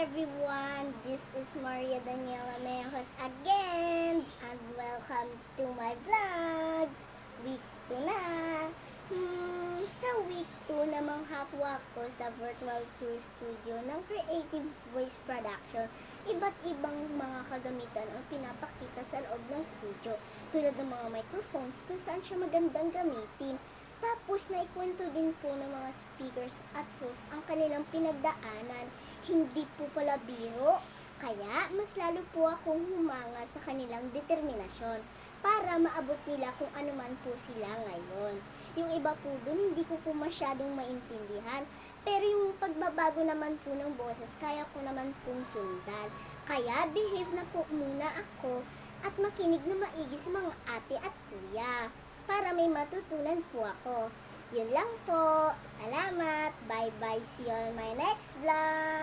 everyone, this is Maria Daniela Mejos again, and welcome to my vlog. Week 2 na. Sa week 2 namang hapwa ko sa virtual tour studio ng Creative Voice Production. Iba't ibang mga kagamitan ang pinapakita sa loob ng studio, tulad ng mga microphones kung saan siya magandang gamitin. Tapos, naikwento din po ng mga speakers at hosts ang kanilang pinagdaanan. Hindi po pala biro. Kaya, mas lalo po akong humanga sa kanilang determinasyon para maabot nila kung ano man po sila ngayon. Yung iba po dun, hindi ko po masyadong maintindihan. Pero yung pagbabago naman po ng boses, kaya ko naman pong sundan. Kaya, behave na po muna ako at makinig na maigi sa mga ate at kuya, para may matutunan po ako. Yun lang po. Salamat. Bye-bye. See you on my next vlog.